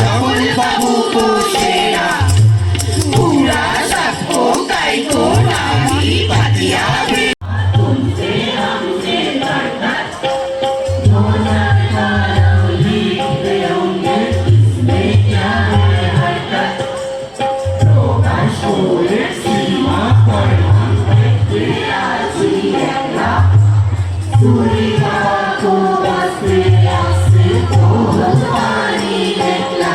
সকল বাবু পোষেরা पूरा सबको कई को नामी पतिया भी तुमसे हमसे करकट मोना खाली होंगे इसमें क्या है हरकत प्रकाशों सीमा पर हम बैठे आजी एकला सूर्य को बसे आसे तो पानी एकला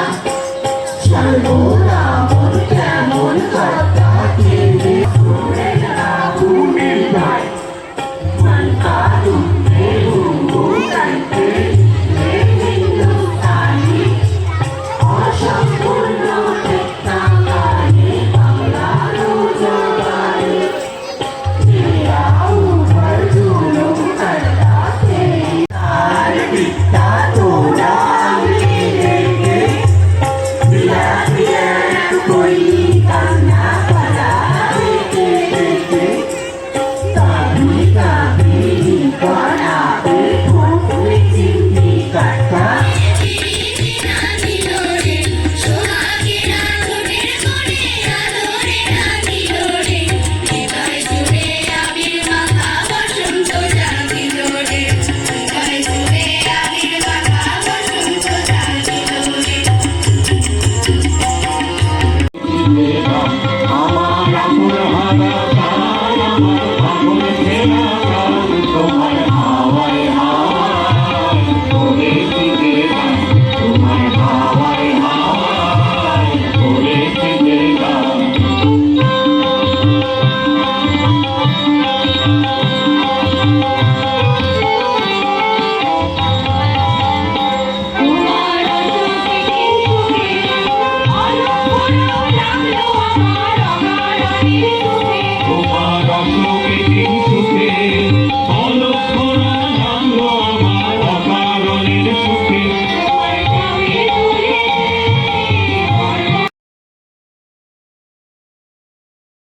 चलो रामों কেমন কথা কেঁদে সুরে রাহু নির্ভয় মন কারুন ঘুমু গাইতে হিন্দুস্তানি অসম্পূর্ণ চেতনাকারে বাংলার জবানে মেরা উপর জুলুম করতা थे তার বিদ্যা তোরা लेके दिया दिया कोई करना पड़ा देखे कभी कभी बना पे कोई चिंती करता আমার